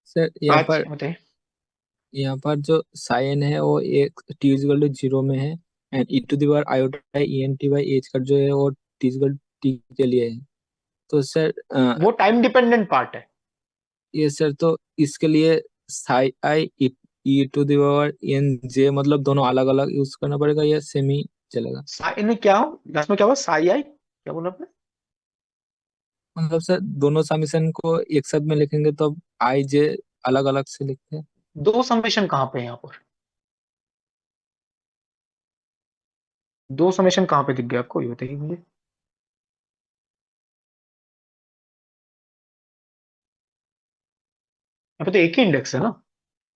Sir यहाँ आज पर बताइए। जो साइन है वो एक टी इक्वल टू जीरो में है, and E to the power iota E N T by H का जो है वो टी इक्वल टी के लिए है। तो सर वो टाइम डिपेंडेंट पार्ट है। ये सर तो इसके लिए साई आई ई टू दावर एन जे मतलब दोनों अलग अलग यूज करना पड़ेगा या सेम ही चलेगा? साइन में क्या हो, लास्ट में क्या हुआ, साई आई, क्या बोला आपने? मतलब सर दोनों समीशन को एक साथ में लिखेंगे तो आई जे अलग अलग से लिखते हैं। दो समेशन कहाँ पे है यहाँ पर? दो समेशन कहाँ पे दिख गया आपको, ये बताइए मुझे। यहाँ पे तो एक ही इंडेक्स है ना।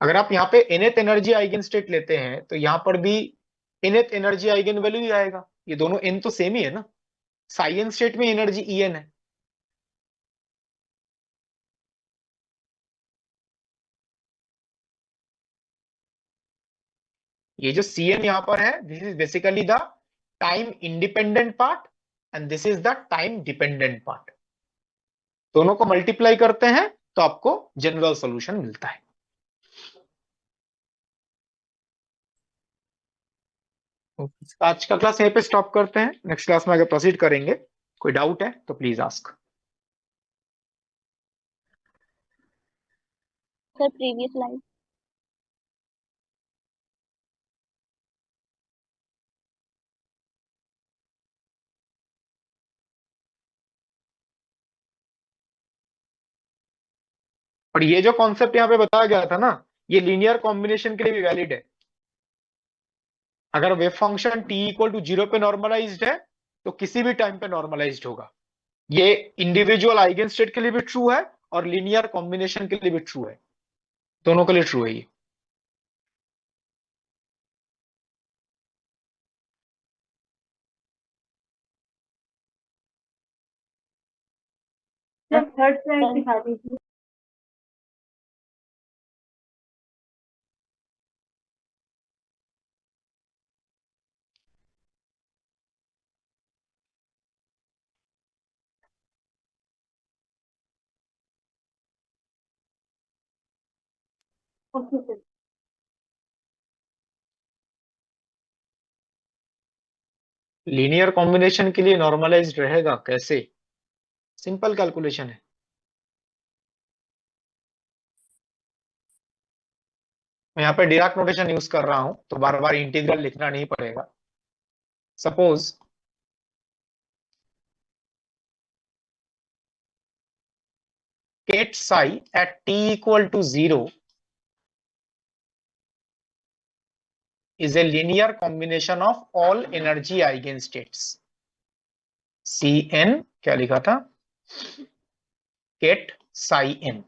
अगर आप यहाँ पे nth एनर्जी आइगन स्टेट लेते हैं तो यहाँ पर भी nth एनर्जी आइगन वैल्यू ही आएगा। ये दोनों n तो सेम ही है ना। साइएन स्टेट में एनर्जी En है। ये जो Cn यहाँ पर है, this is basically the time independent part and this is the time dependent part. दोनों को मल्टीप्लाई करते हैं तो आपको जनरल सॉल्यूशन मिलता है। Okay sir. तो आज का क्लास यहीं पे स्टॉप करते हैं, नेक्स्ट क्लास में आगे प्रोसीड करेंगे। कोई डाउट है तो please ask. Sir previous line. और ये जो कॉन्सेप्ट यहाँ पे बताया गया था ना, ये लीनियर कॉम्बिनेशन के लिए भी वैलिड है। अगर wave function t equal to zero पे नॉर्मलाइज्ड है तो किसी भी टाइम पे नॉर्मलाइज्ड होगा। ये इंडिविजुअल आइगन स्टेट के लिए भी ट्रू है और लीनियर कॉम्बिनेशन के लिए भी ट्रू है। दोनों के लिए ट्रू है ये। सर थर्ड स्लाइड दिखा दीजिए। Okay sir. लीनियर कॉम्बिनेशन के लिए नॉर्मलाइज्ड रहेगा कैसे? सिंपल कैलकुलेशन है। मैं यहाँ पे डिराक नोटेशन यूज कर रहा हूं तो बार बार इंटीग्रल लिखना नहीं पड़ेगा। Suppose ket psi at t equal to zero is a linear combination of all energy eigenstates. Cn क्या लिखा था, केट साई n।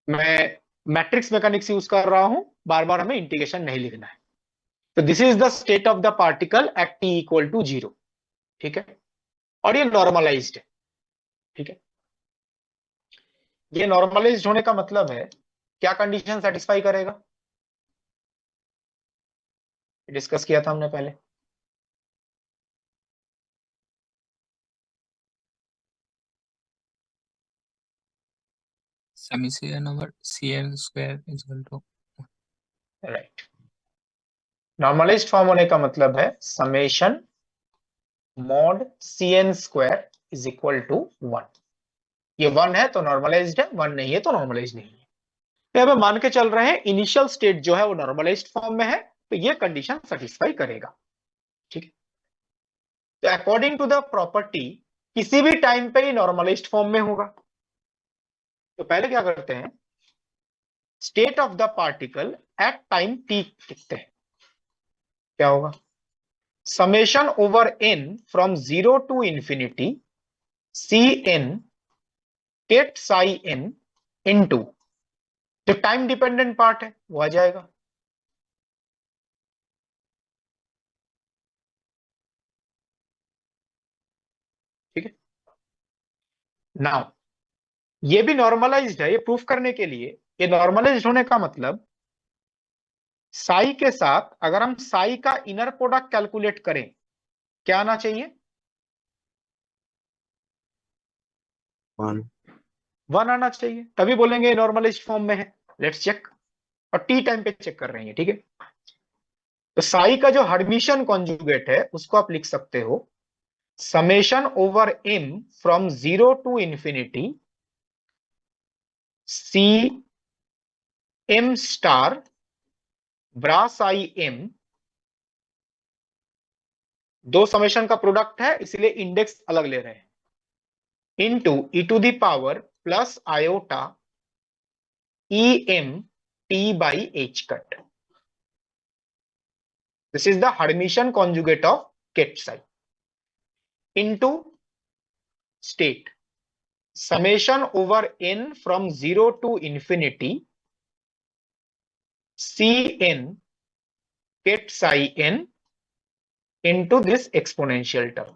मैं मैट्रिक्स मैकेनिक्स यूज कर रहा हूं, बार बार हमें इंटीग्रेशन नहीं लिखना है। तो this is the state of the particle at t equal to zero. ठीक है, और ये नॉर्मलाइज्ड है। ठीक है, ये नॉर्मलाइज्ड होने का मतलब है क्या कंडीशन सेटिस्फाई करेगा, डिस्कस किया था हमने पहले। Summation over C N square is equal to. Right, normalised form होने का मतलब है summation mod C N square is equal to one. ये वन है तो नॉर्मलाइज्ड है, वन नहीं है तो नॉर्मलाइज नहीं है। तो अब मान के चल रहे हैं इनिशियल स्टेट जो है वो नॉर्मलाइज्ड फॉर्म में है, तो ये कंडीशन सेटिस्फाई करेगा। ठीक है, तो अकॉर्डिंग टू द प्रॉपर्टी किसी भी टाइम पे ही नॉर्मलाइज्ड फॉर्म में होगा। तो पहले क्या करते हैं, state of the particle at time T लिखते हैं। क्या होगा, summation over n from zero to infinity C N ket psi n into जो टाइम डिपेंडेंट पार्ट है वो आ जाएगा। ठीक है, नाउ ये भी नॉर्मलाइज्ड है, ये प्रूफ करने के लिए, ये नॉर्मलाइज्ड होने का मतलब साई के साथ अगर हम साई का इनर प्रोडक्ट कैलकुलेट करें, क्या आना चाहिए? वन। 1 आना चाहिए, तभी बोलेंगे नॉर्मलाइज्ड फॉर्म में है। लेट्स चेक, और टी टाइम पे चेक कर रहे हैं, ठीक है। तो साई का जो हर्मिशियन कॉन्जुगेट है उसको आप लिख सकते हो summation over m from 0 to infinity C m star bra psi m, दो समेशन का प्रोडक्ट है इसलिए इंडेक्स अलग ले रहे हैं, into E to the power plus iota E M T by H cut. This is the Hermitian conjugate of ket psi into state summation over n from 0 to infinity Cn get psi n into this exponential term.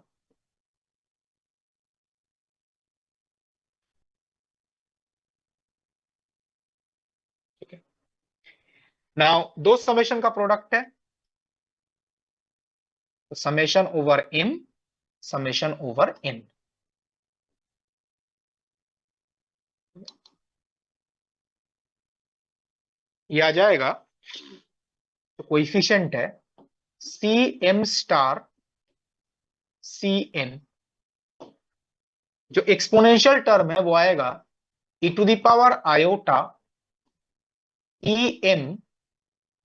ठीक है, now दो समेशन का product है, तो summation over m summation over n। ये आ जाएगा, तो कोइफिशिएंट है C M star C N, जो एक्सपोनेंशियल टर्म है वो आएगा E to the power iota E M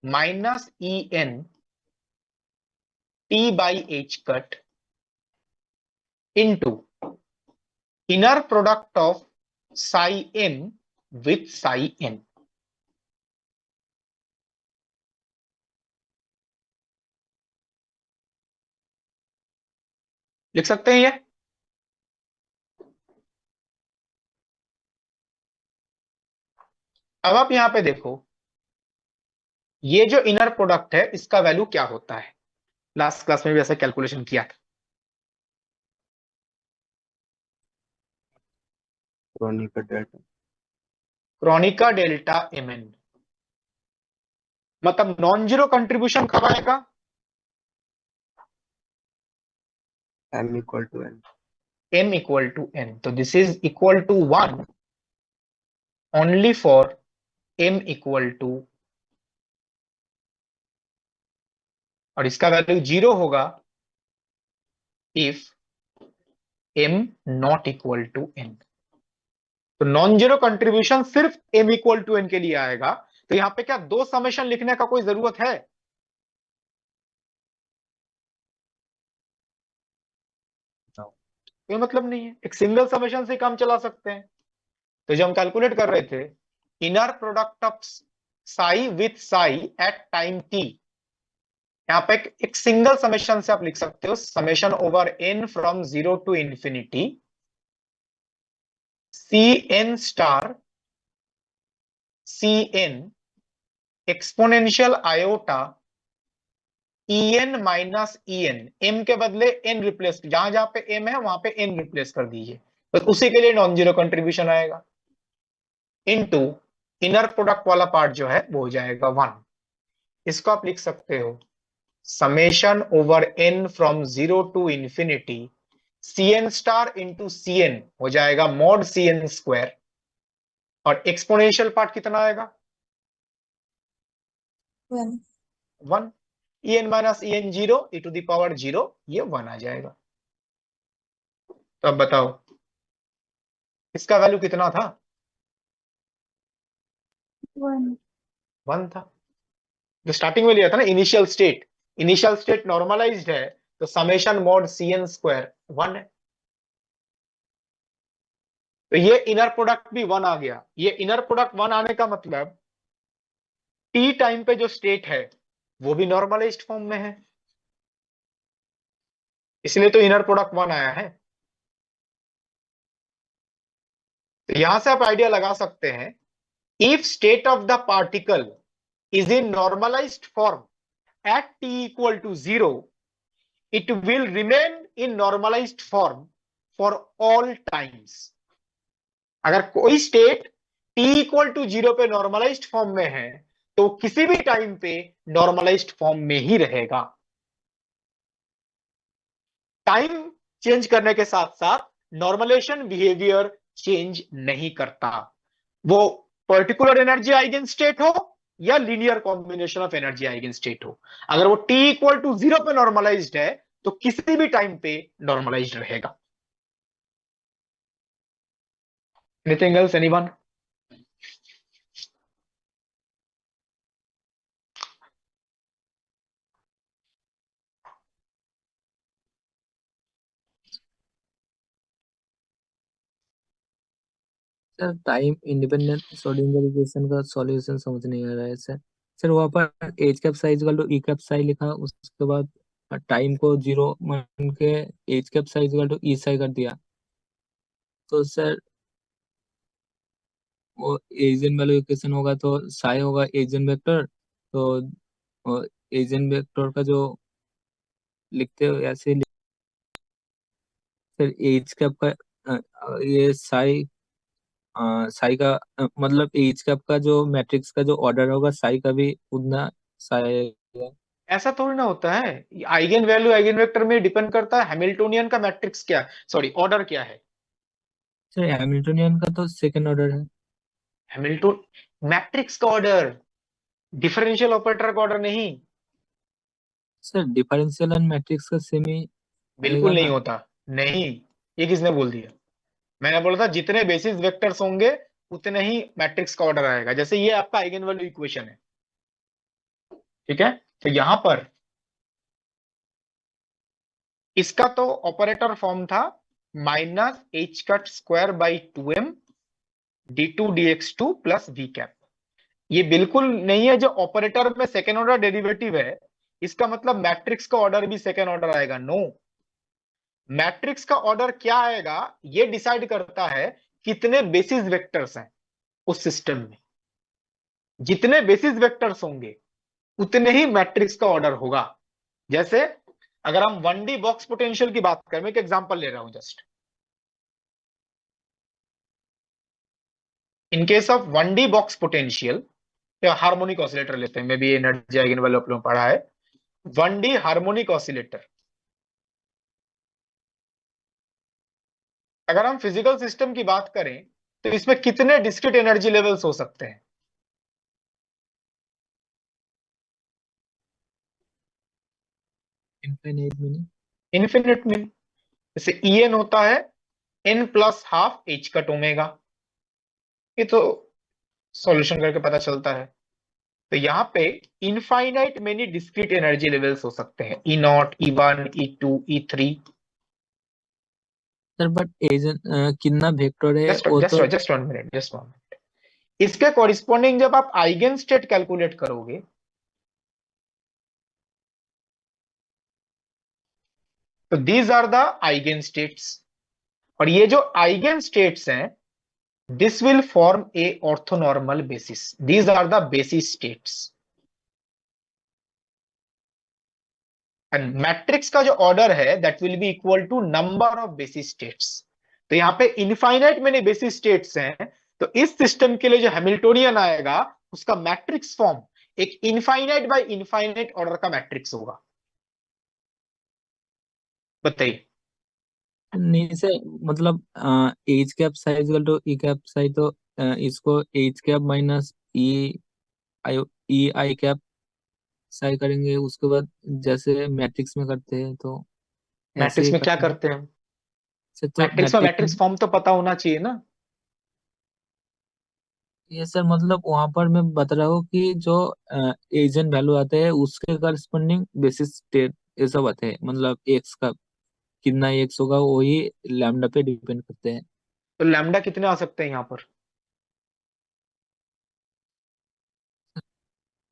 minus E N T by H cut into inner product of psi m with psi n। लिख सकते हैं ये। अब आप यहां पे देखो, ये जो इनर प्रोडक्ट है इसका वैल्यू क्या होता है, लास्ट क्लास में भी ऐसा कैलकुलेशन किया था। क्रोनिका डेल्टा एम एन, मतलब नॉन जीरो कंट्रीब्यूशन कब आएगा, m equal to n। m equal to n, तो this is equal to 1 only for m equal to, और इसका वैल्यू 0 होगा if m not equal to n। तो non zero contribution सिर्फ m equal to n के लिए आएगा। तो यहां पे क्या दो समेशन लिखने का कोई जरूरत है, कोई मतलब नहीं है, एक सिंगल समेशन से काम चला सकते हैं। तो जब हम कैलकुलेट कर रहे थे inner product of psi with psi at time t, यहां पे एक सिंगल समेशन से आप लिख सकते हो summation over n from 0 to infinity C N star C N exponential iota en minus en, m के बदले n रिप्लेस, जहां जहां पे m है वहां पे n रिप्लेस कर दीजिए, तो उसी के लिए नॉन जीरो कंट्रीब्यूशन आएगा, इनटू इनर प्रोडक्ट वाला पार्ट जो है वो हो जाएगा 1। इसको आप लिख सकते हो summation over n from 0 to infinity cn star into cn हो जाएगा मॉड cn स्क्वायर, और एक्सपोनेंशियल पार्ट कितना आएगा 1, en minus en 0 e to the power 0, ये 1 आ जाएगा। तो अब बताओ इसका वैल्यू कितना था, 1 था। जो स्टार्टिंग में लिया था ना initial state, initial state normalised है, तो समेशन मॉड cn स्क्वायर 1 है। तो ये इनर प्रोडक्ट भी 1 आ गया। ये इनर प्रोडक्ट 1 आने का मतलब टी टाइम पे जो स्टेट है वो भी नॉर्मलाइज्ड फॉर्म में है, इसलिए तो इनर प्रोडक्ट 1 आया है। तो यहां से आप आइडिया लगा सकते हैं, if state of the particle is in normalized form at t equal to 0, it will remain in normalized form for all times। अगर कोई स्टेट t equal to 0 पे नॉर्मलाइज्ड फॉर्म में है तो किसी भी टाइम पे नॉर्मलाइज्ड फॉर्म में ही रहेगा। टाइम चेंज करने के साथ साथ नॉर्मलाइजेशन बिहेवियर चेंज नहीं करता, वो पर्टिकुलर एनर्जी आइगन स्टेट हो या linear combination of energy eigen state हो। अगर वो t इक्वल टू 0 पे नॉर्मलाइज्ड है तो किसी भी टाइम पे नॉर्मलाइज्ड रहेगा। Anything else anyone? Sir time independent Schrodinger equation का सॉल्यूशन समझ नहीं आ रहा है सर। सर वहाँ पर H cap psi equal to E cap psi लिखा, उसके बाद टाइम को जीरो मान के H cap psi equal to E psi कर दिया। तो सर वो एजन वैल्यू इक्वेशन होगा तो साई होगा एजन वेक्टर, तो एजन वेक्टर का जो लिखते हो ऐसे सर एज कैप का ये साई साई का मतलब एज कैप का जो मैट्रिक्स का जो ऑर्डर होगा साई का भी उतना साई आएगा। ऐसा थोड़ी ना होता है, आइगन वैल्यू आइगन वेक्टर में डिपेंड करता है हैमिल्टोनियन का मैट्रिक्स क्या है, सॉरी ऑर्डर क्या है। सर हैमिल्टनियन का तो सेकंड ऑर्डर है। हैमिल्टन मैट्रिक्स का ऑर्डर, डिफरेंशियल ऑपरेटर का ऑर्डर नहीं। सर डिफरेंशियल एंड मैट्रिक्स का सेम ही आएगा बिल्कुल नहीं ना। होता, नहीं। ये किसने बोल दिया? मैंने बोला था जितने बेसिस वेक्टर्स होंगे उतने ही मैट्रिक्स का ऑर्डर आएगा। जैसे ये आपका आइगन वैल्यू इक्वेशन है, ठीक है, तो यहां पर इसका तो ऑपरेटर फॉर्म था minus H cut square by 2m d2 dx2 plus V cap. ये बिल्कुल नहीं है जो ऑपरेटर में सेकेंड ऑर्डर डेरिवेटिव है इसका मतलब मैट्रिक्स का ऑर्डर भी सेकेंड ऑर्डर आएगा, नो। मैट्रिक्स का ऑर्डर क्या आएगा ये डिसाइड करता है कितने बेसिस वेक्टर्स हैं उस सिस्टम में। जितने बेसिस वेक्टर्स होंगे उतने ही मैट्रिक्स का ऑर्डर होगा। जैसे अगर हम 1D बॉक्स पोटेंशियल की बात करें, मैं एक एग्जांपल ले रहा हूं just. In case of 1D box potential, या हार्मोनिक ऑसिलेटर लेते हैं, may be energy eigen value आप लोगों ने पढ़ा है। 1D हार्मोनिक ऑसिलेटर, अगर हम फिजिकल सिस्टम की बात करें तो इसमें कितने डिस्क्रीट एनर्जी लेवल्स हो सकते हैं? Infinite meaning. इन्फिनिट में। जैसे En होता है n plus half H cut omega, ये तो सॉल्यूशन करके पता चलता है। तो यहाँ पे infinite many discrete energy levels हो सकते हैं, E0, E1, E2, E3। Sir but एजन कितना वेक्टर है जस्ट वो जस्ट तो। Just 1 minute, just 1 minute. इसके कॉरिस्पॉन्डिंग जब आप आइगन स्टेट कैलकुलेट करोगे तो these are the eigen states, और ये जो आइगन स्टेट्स हैं this will form a orthonormal basis, these are the basis states. And matrix का जो ऑर्डर है that will be equal to number of basis states. तो यहाँ पे इनफाइनाइट मेनी बेसिस स्टेट्स हैं, तो इस सिस्टम के लिए जो हैमिल्टोनियन आएगा उसका मैट्रिक्स फॉर्म एक इनफाइनाइट बाय इनफाइनाइट ऑर्डर का मैट्रिक्स होगा। बताइए। नहीं से मतलब H cap psi equal to E cap psi, तो इसको H cap minus E I E I cap psi करेंगे, उसके बाद जैसे मैट्रिक्स में करते हैं तो ऐसे मैट्रिक्स ही में क्या करेंगे। करते हैं? सर तो मैट्रिक्स में मैट्रिक्स में मैट्रिक्स फॉर्म तो पता होना चाहिए ना। ये सर मतलब वहां पर मैं बता रहा हूँ कि जो एजन वैल्यू आते हैं उसके करस्पॉन्डिंग बेसिस स्टेट ये सब आते हैं, मतलब एक्स का कितना एक्स होगा वही लैम्डा पे डिपेंड करते हैं। तो लैम्डा कितने आ सकते हैं यहाँ पर?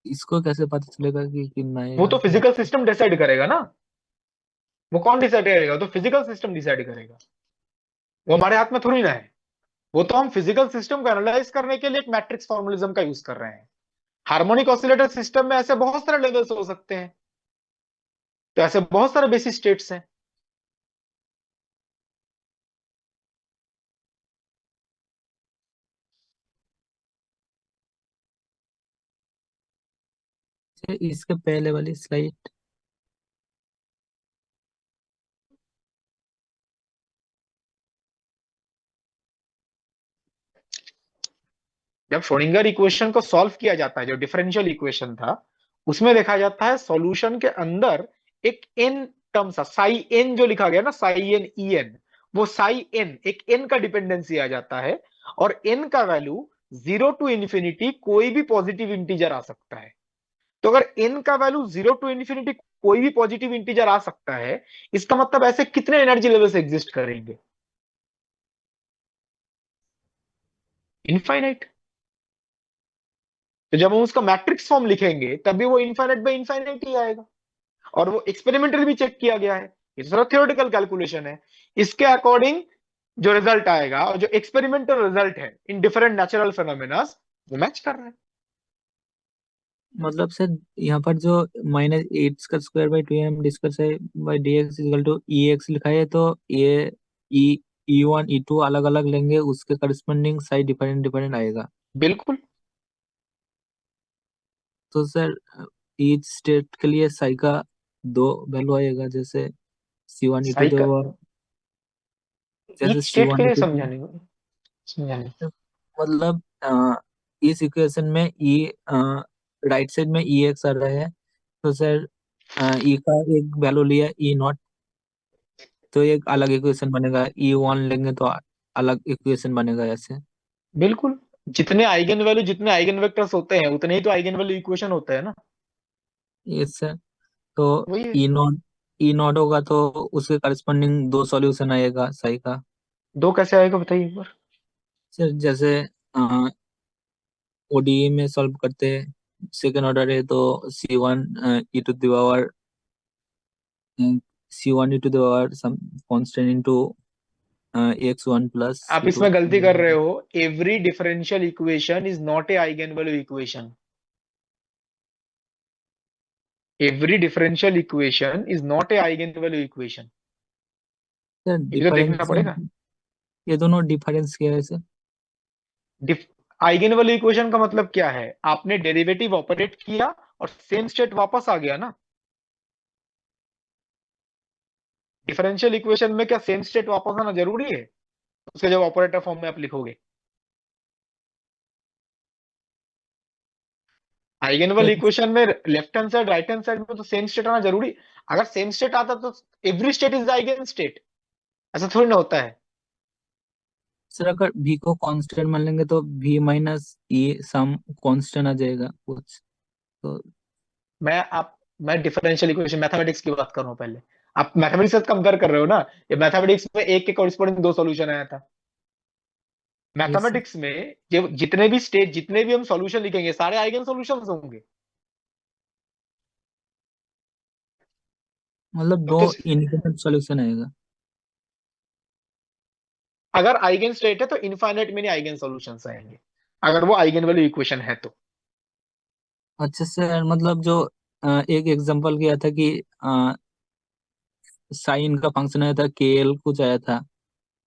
इसको कैसे पता चलेगा कि कितना वो आएगा तो वो। फिजिकल सिस्टम डिसाइड करेगा ना। वो कौन डिसाइड करेगा? तो फिजिकल सिस्टम डिसाइड करेगा, वो हमारे हाथ में थोड़ी ना है। वो तो हम फिजिकल सिस्टम को एनालाइज करने के लिए एक मैट्रिक्स फॉर्मुलिज्म का यूज कर रहे हैं। हार्मोनिक ऑसिलेटर सिस्टम में ऐसे बहुत सारे लेवल्स हो सकते हैं, तो ऐसे बहुत सारे बेसिस स्टेट्स हैं। इसके पहले वाली स्लाइड। जब श्रोडिंगर इक्वेशन को सॉल्व किया जाता है, जो डिफरेंशियल इक्वेशन था, उसमें देखा जाता है सॉल्यूशन के अंदर एक एन टर्म सा साई एन जो लिखा गया ना, साई एन ई एन, वो साई एन एक एन का डिपेंडेंसी आ जाता है, और एन का वैल्यू 0 to infinity कोई भी पॉजिटिव इंटीजर आ सकता है। तो अगर एन का वैल्यू 0 to infinity कोई भी पॉजिटिव इंटीजर आ सकता है, इसका मतलब ऐसे कितने एनर्जी लेवल्स एग्जिस्ट करेंगे? इनफाइनाइट। तो जब हम उसका मैट्रिक्स फॉर्म लिखेंगे तभी वो इनफाइनाइट बाय इनफाइनाइट ही आएगा। और वो एक्सपेरिमेंटल भी चेक किया गया है, ये थोड़ा थियोरेटिकल कैलकुलेशन है। इसके अकॉर्डिंग जो रिजल्ट आएगा और जो एक्सपेरिमेंटल रिजल्ट है इन डिफरेंट नेचुरल फिनोमेना, वो मैच कर रहा है। मतलब सर यहाँ पर जो -8 का स्क्वायर बाई 2m डिस्कस है by dx equal to E X लिखा है, तो ये ई E1 E2 अलग अलग लेंगे, उसके करस्पॉन्डिंग साइड डिफरेंट डिफरेंट आएगा। बिल्कुल। तो सर ईच स्टेट के लिए साई का 2 वैल्यू आएगा, जैसे C1 E2 साई का जैसे ईच स्टेट के C1 लिए E2 समझाने मतलब इस इक्वेशन में ई राइट साइड में ई एक्स आ रहा है, तो सर ई का एक वैल्यू लिया E0, तो एक अलग इक्वेशन बनेगा। E1 लेंगे तो अलग इक्वेशन बनेगा ऐसे। बिल्कुल। जितने आइगन वैल्यू, जितने आइगन वेक्टर्स होते हैं, उतने ही तो आइगन वैल्यू इक्वेशन होते हैं ना। इससे तो वही है। E0 होगा तो उसके करस्पॉन्डिंग 2 सॉल्यूशन आएगा साई का। दो कैसे आएगा बताइए एक बार। सर जैसे ओडीई में सॉल्व करते हैं, सेकेंड ऑर्डर है तो C1 e to the power C1 e to the power some constant into x1 plus आप C2। इसमें गलती कर रहे हो। Every differential equation is not a eigen value equation. Every differential equation is not a eigen value equation. Sir ये भी तो देखना डिफरेंस, पड़ेगा। ये दोनों डिफरेंस क्या है सर? आइगन वैल्यू इक्वेशन का मतलब क्या है? आपने डेरिवेटिव ऑपरेट किया और सेम स्टेट वापस आ गया ना। डिफरेंशियल इक्वेशन में क्या सेम स्टेट वापस आना जरूरी है उसके जब ऑपरेटर फॉर्म में आप लिखोगे? आइगन वैल्यू सर इक्वेशन में left hand side right hand side में तो सेम स्टेट आना जरूरी। अगर सेम स्टेट आता तो every state is eigen state, ऐसा थोड़ी ना होता है। सर अगर v को कांस्टेंट मान लेंगे तो v minus e some constant आ जाएगा कुछ, तो मैं डिफरेंशियल इक्वेशन मैथमेटिक्स की बात कर रहा हूं पहले। आप मैथमेटिक्स से कंपेयर कर रहे हो ना। ये मैथमेटिक्स में एक के कॉरेस्पॉन्डिंग दो सॉल्यूशन आया था। ये सर मैथमेटिक्स में जो जितने भी स्टेट, जितने भी हम सॉल्यूशन लिखेंगे, सारे आइगन सॉल्यूशंस होंगे। मतलब दो तो इंडिपेंडेंट सॉल्यूशन आएगा। अगर आइगन स्टेट है तो इनफाइनाइट मेनी आइगन सॉल्यूशंस आएंगे, अगर वो आइगन वैल्यू इक्वेशन है तो। अच्छा सर, मतलब जो एक एग्जांपल किया था कि साइन का फंक्शन आया था KL कुछ आया था,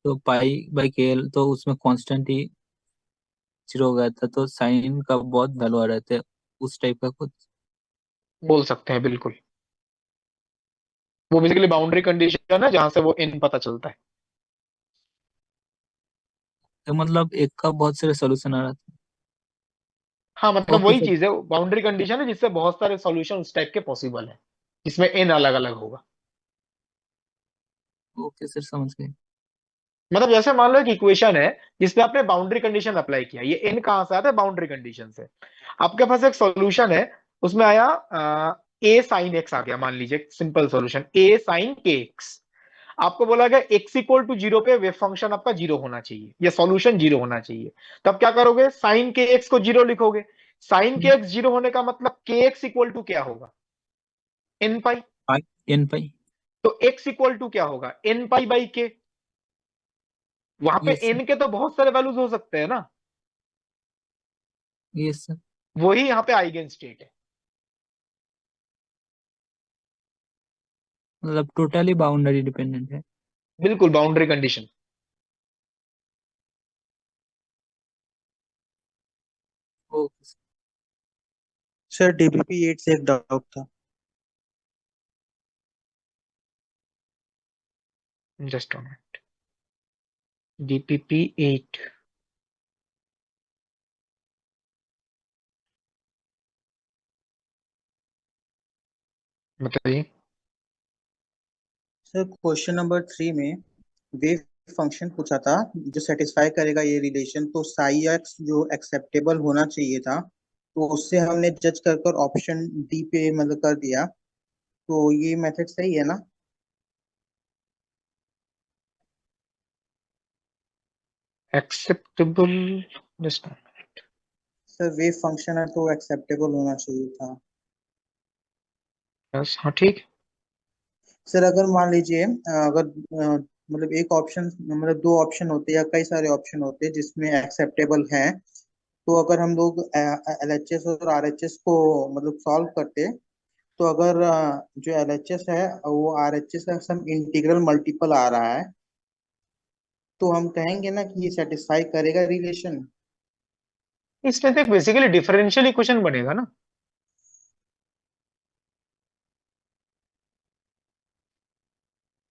तो पाई बाई KL, तो उसमें कांस्टेंट ही 0 हो गया था, तो साइन का बहुत वैल्यू आ रहे थे, उस टाइप का कुछ। बोल सकते हैं बिल्कुल। वो बेसिकली बाउंड्री कंडीशन है जहां से वो इन पता चलता है। तो मतलब एक का बहुत सारे सॉल्यूशन आ रहा था। हाँ, मतलब ओके वही सर। चीज है, बाउंड्री कंडीशन है जिससे बहुत सारे सॉल्यूशन उस टाइप के पॉसिबल है, जिसमें एन अलग अलग होगा। ओके सर, समझ गए। मतलब जैसे मान लो एक इक्वेशन है जिसपे आपने बाउंड्री कंडीशन अप्लाई किया, ये एन कहां से आता है? बाउंड्री कंडीशन से। आपके पास एक सॉल्यूशन है, उसमें आया ए साइन एक्स आ गया, मान लीजिए सिंपल सॉल्यूशन ए साइन के एक्स। आपको बोला गया एक्स इक्वल टू जीरो पे वेव फंक्शन आपका जीरो होना चाहिए, या सॉल्यूशन जीरो होना चाहिए। तब क्या करोगे? साइन के एक्स को जीरो लिखोगे। साइन के एक्स जीरो होने का मतलब के एक्स इक्वल टू क्या होगा? एन पाई। पाई एन पाई। तो एक्स इक्वल टू क्या होगा? एन पाई बाई के। वहां पे यस सर। एन के तो बहुत सारे वैल्यूज हो सकते हैं ना। Yes sir. वही यहाँ पे आइगन स्टेट है। मतलब टोटली बाउंड्री डिपेंडेंट है। बिल्कुल boundary condition. Okay sir. Sir DBP 8 से एक डाउट था। Just DPP 8। बताइए। सर क्वेश्चन नंबर 3 में वेव फंक्शन पूछा था जो सेटिस्फाई करेगा ये रिलेशन, तो साई एक्स जो एक्सेप्टेबल होना चाहिए था, तो उससे हमने जज कर कर ऑप्शन डी पे मतलब कर दिया। तो ये मेथड सही है ना? Acceptable, just sir wave function है तो एक्सेप्टेबल होना चाहिए था। यस, हाँ ठीक। सर अगर मान लीजिए अगर मतलब एक ऑप्शन मतलब दो ऑप्शन होते हैं या कई सारे ऑप्शन होते हैं जिसमें एक्सेप्टेबल है, तो अगर हम लोग एलएचएस और आरएचएस को मतलब सॉल्व करते, तो अगर जो एलएचएस है वो आरएचएस का सम इंटीग्रल मल्टीपल आ रहा है, तो हम कहेंगे ना कि ये सेटिस्फाई करेगा रिलेशन। इसमें तो बेसिकली डिफरेंशियल इक्वेशन बनेगा ना।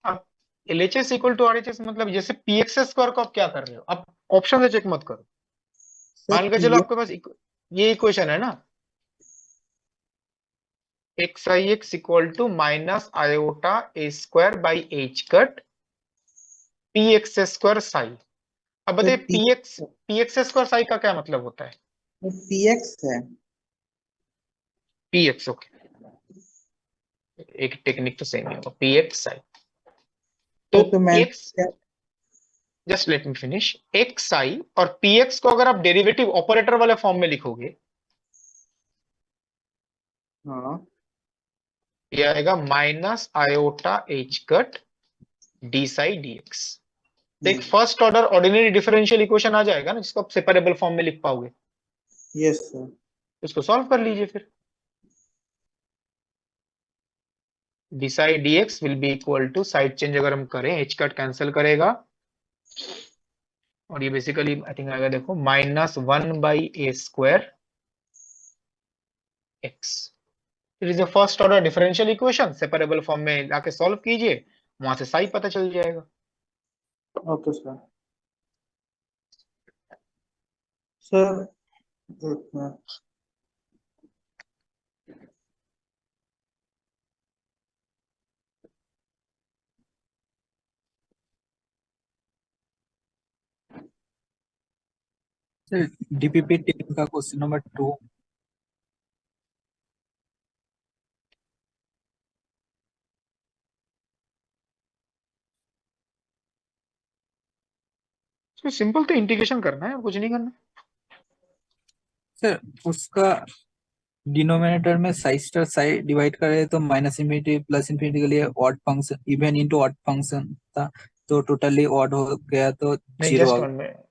अब एलएचएस इक्वल टू आरएचएस मतलब जैसे पीएक्स स्क्वायर को आप क्या कर रहे हो, आप ऑप्शन से चेक मत करो। सर मान के चलो आपके पास ये इक्वेशन है ना, X I X equal to minus iota A square by H cut P X square psi. अब सर बताइए पी एक्स स्क्वायर साई का क्या मतलब होता है। पी एक्स है। पी एक्स, ओके, एक टेक्निक तो सेम ही होगा, पी एक्स साई। तो सर तो मैं X, just let me finish, X I और पी एक्स को अगर आप डेरिवेटिव ऑपरेटर वाले फॉर्म में लिखोगे, हाँ। ये आएगा minus iota H cut D psi D X. तो एक first order ordinary differential equation आ जाएगा ना, जिसको आप सेपरेबल फॉर्म में लिख पाओगे। Yes sir. उसको सॉल्व कर लीजिए फिर। D psi D X will be equal to, side change अगर हम करें एच कट कैंसिल करेगा, और ये बेसिकली आई थिंक आएगा, देखो, minus one by A square x. It is a first order differential equation, separable form में जाके सॉल्व कीजिए, वहां से साई पता चल जाएगा। Okay sir. सर एक मिनट। सर डीपीपी टेन का क्वेश्चन नंबर 2। तो सिंपल तो इंटीग्रेशन करना है और कुछ नहीं करना। सर उसका डिनोमिनेटर में साई स्टार साई डिवाइड करे तो माइनस इंफिनिटी प्लस इंफिनिटी के लिए odd function, even into odd function था, तो टोटली ऑड हो गया तो नहीं, जीरो जस्ट आ वन मिनट,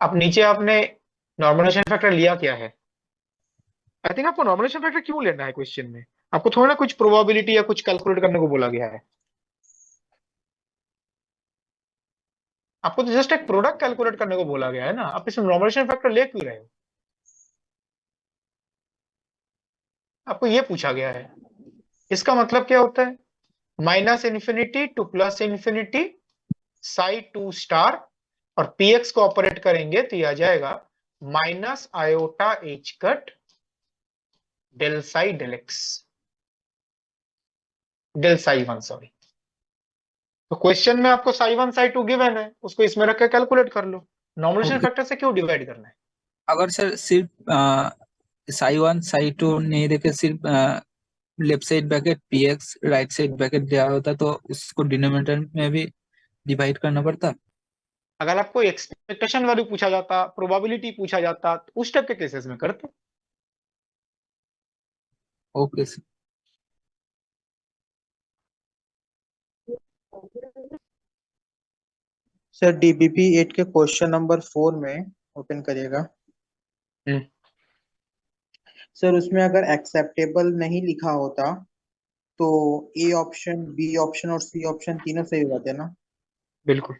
अब नीचे आपने नॉर्मलाइजेशन फैक्टर लिया क्या है। आई थिंक आपको नॉर्मलाइजेशन फैक्टर क्यों लेना है क्वेश्चन में, आपको थोड़ा ना कुछ प्रोबेबिलिटी या कुछ कैलकुलेट करने को बोला गया है। आपको तो जस्ट एक प्रोडक्ट कैलकुलेट करने को बोला गया है ना, आप इसमें नॉर्मलाइजेशन फैक्टर ले क्यों रहे हो। आपको ये पूछा गया है। इसका मतलब क्या होता है, minus infinity to plus infinity psi two star, और पीएक्स को ऑपरेट करेंगे तो यह आ जाएगा minus iota H cut del psi del X, del psi one, sorry. तो क्वेश्चन में आपको psi one psi two given है, उसको इसमें रख के कैलकुलेट कर लो। Normalisation okay. फैक्टर से क्यों डिवाइड करना है। अगर सर सिर्फ साई वन साई टू नहीं देखे, सिर्फ left side bracket P x right side bracket दिया होता तो उसको डिनोमिनेटर में भी डिवाइड करना पड़ता। अगर आपको एक्सपेक्टेशन वैल्यू पूछा जाता, प्रोबेबिलिटी पूछा जाता, तो उस टाइप के केसेस में करते। Okay sir. सर डीबीपी 8 के क्वेश्चन नंबर 4 में ओपन करिएगा। हम्म, सर उसमें अगर एक्सेप्टेबल नहीं लिखा होता तो ए ऑप्शन बी ऑप्शन और सी ऑप्शन तीनों सही हो जाते ना? बिल्कुल।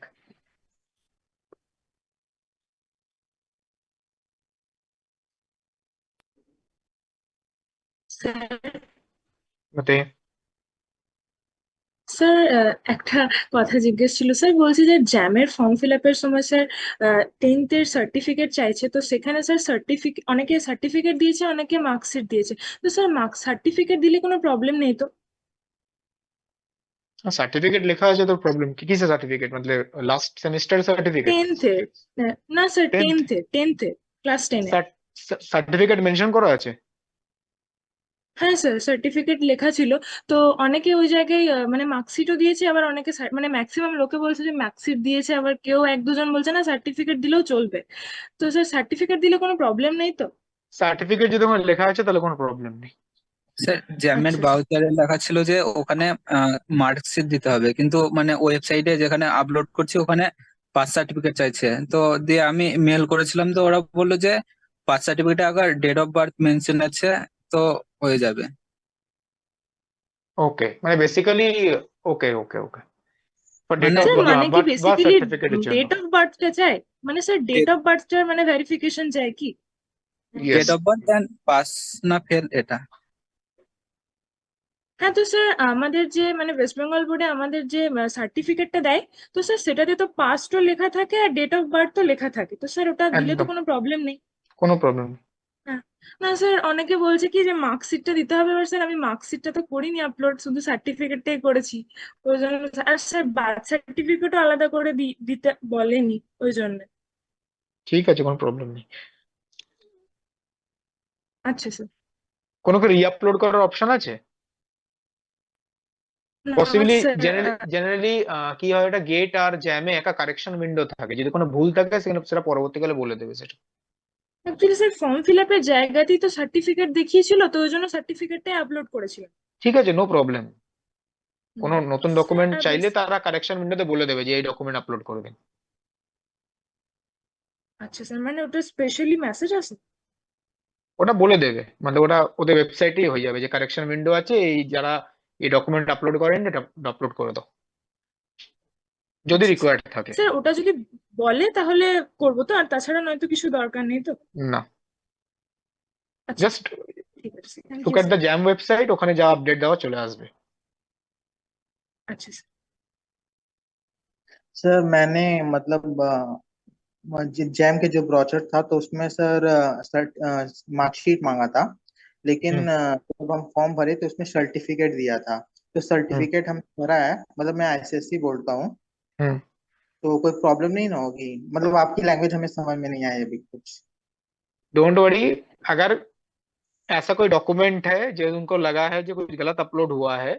सर बताइए। স্যার একটা কথা জিজ্ঞেস ছিল স্যার, বলছি যে জ্যামের ফর্ম ফিল আপের সময় স্যার 10th এর সার্টিফিকেট চাইছে, তো সেখানে স্যার সার্টিফিকেট, অনেকে সার্টিফিকেট দিয়েছে, অনেকে মার্কশিট দিয়েছে, তো স্যার সার্টিফিকেট দিলে কোনো প্রবলেম নেই তো? सर्टिफिकेट लिखा है तो प्रॉब्लम की किस सर्टिफिकेट मतलब लास्ट सेमेस्टर सर्टिफिकेट 10th এর না স্যার, 10th 10th এর ক্লাস 10 এর। সার্টিফিকেট মেনশন করা আছে? হ্যাঁ স্যার, সার্টিফিকেট লেখা ছিল, তো অনেকে ওই জায়গায় মানে মার্কশিটও দিয়েছে, আবার অনেকে মানে ম্যাক্সিমাম লোকে বলছে যে মার্কশিট দিয়েছে, আবার কেউ এক দুজন বলছে না সার্টিফিকেট দিলেও চলবে, তো স্যার সার্টিফিকেট দিলে কোনো প্রবলেম নেই তো? সার্টিফিকেট যদি ওখানে লেখা আছে তাহলে কোনো প্রবলেম নেই। স্যার জ্যামের আচ্ছা ব্রাউজারে লেখা ছিল যে ওখানে মার্কশিট দিতে হবে, কিন্তু মানে ওয়েবসাইটে যেখানে আপলোড করছি ওখানে পাস সার্টিফিকেট চাইছে। তো দিয়ে আমি মেল করেছিলাম, তো ওরা বললো যে পাস সার্টিফিকেটে আবার ডেট অফ বার্থ মেনশন আছে, তো হয়ে যাবে। ওকে মানে basically okay okay okay for date মানে অফ স্যার, মানে কি বার্থ বা বেসিক্যালি সার্টিফিকেটের জন্য। ডেট অফ বার্থটা চাই? মানে স্যার ডেট অফ বার্থটার মানে ভেরিফিকেশন চাই কি? Yes date of birth and pass না ফেল এটা। হ্যাঁ, তো স্যার আমাদের যে মানে ওয়েস্ট বেঙ্গল বোর্ডে আমাদের যে সার্টিফিকেটটা দেয়, তো স্যার সেটাতে তো পাসও লেখা থাকে আর ডেট অফ বার্থও লেখা থাকে, তো স্যার ওটা দিলে তো একদম কোনো প্রবলেম নেই। কোনো প্রবলেম নেই। হ্যাঁ, না স্যার, অনেকে বলছে কি যে মার্কশিটটা দিতে হবে, এবার স্যার আমি মার্কশিটটা তো করিনি আপলোড, শুধু সার্টিফিকেটটাই করেছি, ওই জন্য। আর স্যার বার্থ সার্টিফিকেটও আলাদা করে দিতে বলেনি, ওই জন্য। ঠিক আছে কোনো প্রবলেম নেই। আচ্ছা স্যার। কোনো কি রিআপলোড করার অপশন আছে? না পসিবলি স্যার, জেনারেলি কি হয়, এটা গেট আর জ্যামে একটা কারেকশন উইন্ডো থাকে, যদি কোনো ভুল থাকে সেখানে সেটা পরবর্তীকালে বলে দেবে সেটা। অ্যাকচুয়ালি স্যার ফর্ম ফিল আপের জায়গাতেই তো সার্টিফিকেট দেখিয়েছিল, তো ওই জন্য সার্টিফিকেটটাই আপলোড করেছিলাম। ঠিক আছে নো প্রবলেম। কোনো নতুন ডকুমেন্ট স্যার চাইলে তারা কারেকশন উইন্ডোতে বলে দেবে যে এই ডকুমেন্ট আপলোড করবেন। আচ্ছা স্যার, মানে ওটা স্পেশালি মেসেজ আছে? ওটা বলে দেবে, মানে ওটা ওদের ওয়েবসাইটেই হয়ে যাবে যে কারেকশন উইন্ডো আছে, এই যারা এই ডকুমেন্ট আপলোড করেন এটা আপলোড করে দাও, যদি আচ্ছা স্যার। রিকোয়ার্ড থাকে। স্যার ওটা যদি বলে তাহলে করবো তো, আর তাছাড়া নয়তো কিছু দরকার নেই তো? না, আচ্ছা জাস্ট স্যার, ঠিক আছে, thank look you at sir. The JAM website, ওখানে যা আপডেট দেওয়া চলে আসবে। আচ্ছা স্যার। सर मैंने मतलब जैम के जो ब्रोचर था तो उसमें सर मार्कशीट मांगा था, लेकिन हम्म जब हम फॉर्म भरे तो उसमें सर्टिफिकेट दिया था। तो हम्म सर्टिफिकेट हम भरा है, मतलब मैं आईसीएससी बोलता हूँ, हम्म तो कोई प्रॉब्लम नहीं ना होगी? मतलब आपकी लैंग्वेज हमें समझ में नहीं आई अभी कुछ। डोंट वरी, अगर ऐसा कोई डॉक्यूमेंट है जो उनको लगा है जो कुछ गलत अपलोड हुआ है,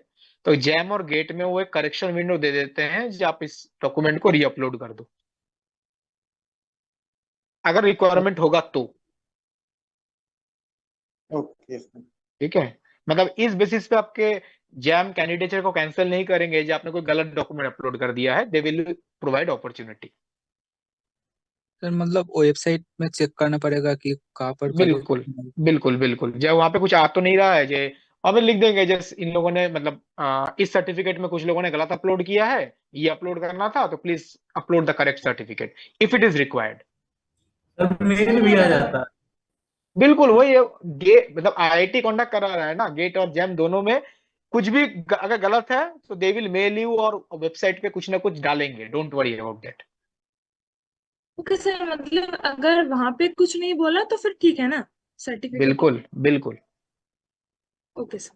तो जैम और गेट में वो एक करेक्शन विंडो दे देते हैं जो आप इस डॉक्यूमेंट को रीअपलोड कर दो, अगर रिक्वायरमेंट होगा तो। Okay sir. ठीक है, मतलब इस बेसिस पे आपके जैम कैंडिडेचर को कैंसिल नहीं करेंगे जो आपने कोई गलत डॉक्यूमेंट अपलोड कर दिया है, they will provide opportunity. Sir मतलब वेबसाइट में चेक करना पड़ेगा कि कहाँ पर करूँ। बिल्कुल बिल्कुल बिल्कुल, जब वहां पे कुछ आ तो नहीं रहा है, जे वहां पे लिख देंगे जैसे इन लोगों ने मतलब इस सर्टिफिकेट में कुछ लोगों ने गलत अपलोड किया है, ये अपलोड करना था तो please upload the correct certificate if it is required. Mail भी आ जाता है। बिल्कुल वही है, मतलब आईआईटी कॉन्डक्ट करा रहा है ना, गेट और जैम दोनों में कुछ भी अगर गलत है तो दे विल मेल यू और वेबसाइट पे कुछ ना कुछ डालेंगे, don't worry about that. Okay sir, मतलब अगर वहां पे कुछ नहीं बोला तो फिर ठीक है ना सर्टिफिकेट? बिल्कुल बिल्कुल। Okay sir.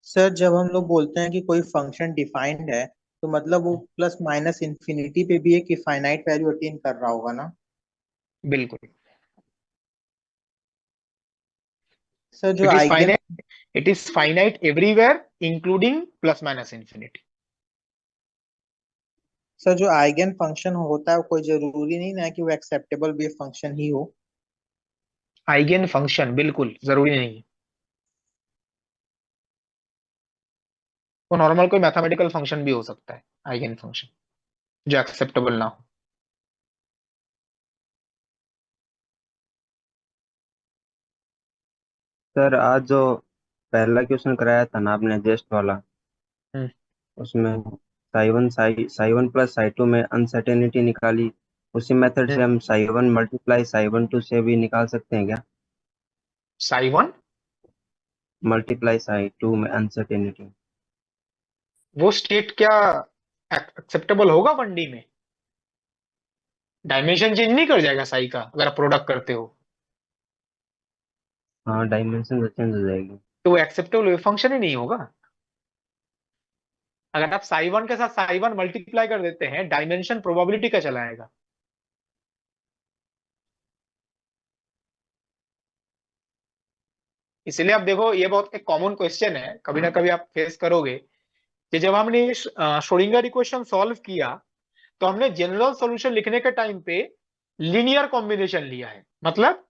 सर जब हम लोग बोलते हैं कि कोई फंक्शन डिफाइंड है, तो मतलब वो प्लस माइनस इंफिनिटी पे भी है कि फाइनाइट वैल्यू अटेन कर रहा होगा ना? बिल्कुल सर जो it is eigen finite, it is finite everywhere including plus minus infinity. Sir जो आइगन फंक्शन होता है वो कोई जरूरी नहीं ना कि वो एक्सेप्टेबल वेव फंक्शन ही हो? आइगेन फंक्शन बिल्कुल जरूरी नहीं है, वो नॉर्मल कोई मैथमेटिकल फंक्शन भी हो सकता है आइगेन फंक्शन जो एक्सेप्टेबल ना हो। सर आज जो पहला क्वेश्चन कराया था ना आपने जेस्ट वाला, हम्म उसमें साई वन प्लस साई 2 में अनसर्टेनिटी निकाली, उसी मेथड से हम्म हम साई 1 मल्टीप्लाई साई 1 2 से भी निकाल सकते हैं क्या? साई 1 मल्टीप्लाई साई 2 में अनसर्टेनिटी। वो स्टेट क्या एक्सेप्टेबल होगा 1D में? डायमेंशन चेंज नहीं कर जाएगा साई का अगर आप प्रोडक्ट करते हो? हाँ, डायमेंशन चेंज हो जाएगी। तो वो एक्सेप्टेबल वेव फंक्शन ही नहीं होगा। अगर आप साई वन के साथ साई वन मल्टीप्लाई कर देते हैं, डायमेंशन प्रोबेबिलिटी का चला आएगा। इसलिए आप देखो, ये बहुत एक कॉमन क्वेश्चन है, कभी ना कभी आप फेस करोगे कि जब हमने श्रोडिंगर इक्वेशन सॉल्व किया तो हमने जनरल सॉल्यूशन लिखने के टाइम पे लीनियर कॉम्बिनेशन लिया है। मतलब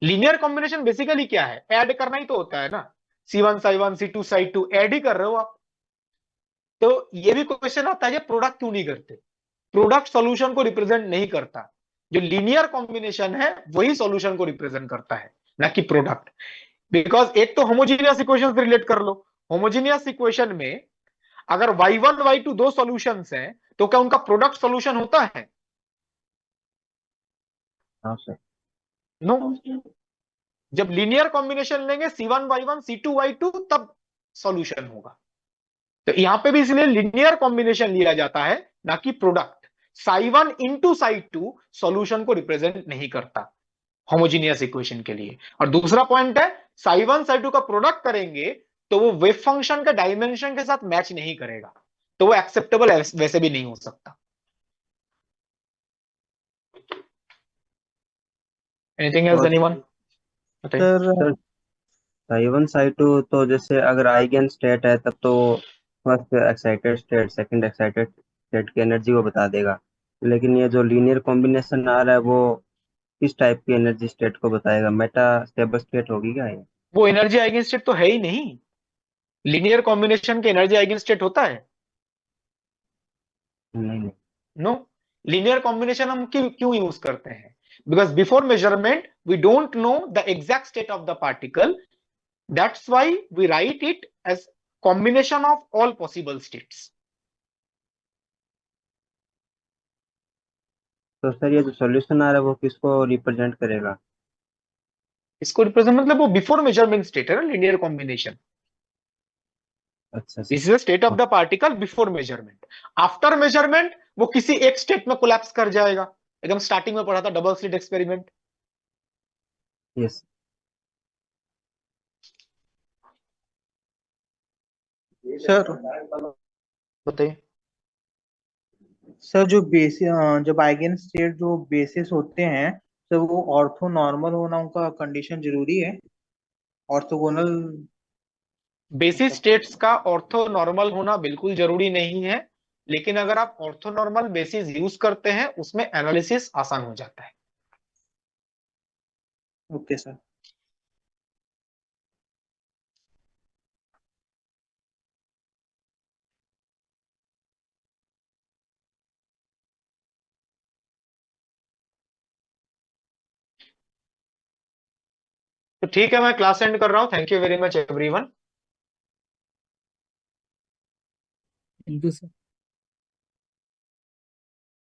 लीनियर कॉम्बिनेशन बेसिकली क्या है? ऐड करना ही तो होता है ना। C1 Sai 1 C2 Sai 2 add ही कर रहे हो आप। तो ये भी क्वेश्चन आता है, प्रोडक्ट क्यों नहीं करते? प्रोडक्ट सॉल्यूशन को रिप्रेजेंट नहीं करता। जो लीनियर कॉम्बिनेशन है वही सॉल्यूशन को रिप्रेजेंट करता है, ना कि प्रोडक्ट। बिकॉज एक तो होमोजीनियस इक्वेशन से रिलेट कर लो। होमोजीनियस इक्वेशन में अगर y1 y2 दो सॉल्यूशंस हैं तो क्या उनका प्रोडक्ट सॉल्यूशन होता है? हाँ सर। नो। जब लीनियर कॉम्बिनेशन लेंगे C1 y1 C2 y2 तब सॉल्यूशन होगा। तो यहां पे भी इसलिए लीनियर कॉम्बिनेशन लिया जाता है, ना कि product. Sai 1 into Sai 2 solution को रिप्रेजेंट नहीं करता होमोजीनियस इक्वेशन के लिए। और दूसरा पॉइंट है, साई 1 साई 2 का प्रोडक्ट करेंगे तो वो वेव फंक्शन के डायमेंशन के साथ मैच नहीं करेगा, तो वो एक्सेप्टेबल वैसे भी नहीं हो सकता। एनीथिंग एल्स और एनीवन? बताइए। सर सर, साई 1 साई 2 तो जैसे अगर आइगन स्टेट है तब तो first excited state second excited state की एनर्जी को बता देगा। लेकिन ये जो लीनियर कॉम्बिनेशन आ रहा है वो किस टाइप की एनर्जी स्टेट को बताएगा? मेटा स्टेबल स्टेट होगी क्या ये? वो एनर्जी आइगन स्टेट तो है ही नहीं। लीनियर कॉम्बिनेशन के एनर्जी आइगन स्टेट होता है? नहीं नहीं। नो। लीनियर कॉम्बिनेशन हम क्यों क्यों यूज करते हैं? Because before measurement we don't know the exact state of the particle. That's why we write it as combination of all possible states. तो सर ये जो सॉल्यूशन आ रहा है वो किसको रिप्रेजेंट करेगा? इसको रिप्रेजेंट मतलब वो बिफोर मेजरमेंट स्टेट है ना, लीनियर कॉम्बिनेशन। अच्छा this is the state of the particle before measurement. After measurement वो किसी एक स्टेट में कोलैप्स कर जाएगा। एकदम स्टार्टिंग में पढ़ा था double slit experiment. Yes. Sir बताइए। सर जो जब आइगन स्टेट जो बेसिस होते हैं, सर वो ऑर्थो नॉर्मल होना उनका कंडीशन जरूरी है? ऑर्थोगोनल बेसिस मतलब? स्टेट्स का ऑर्थो नॉर्मल होना बिल्कुल जरूरी नहीं है, लेकिन अगर आप ऑर्थो नॉर्मल बेसिस यूज करते हैं उसमें एनालिसिस आसान हो जाता है। Okay sir. तो ठीक है, मैं क्लास एंड कर रहा हूं। Thank you very much everyone. Thank you sir.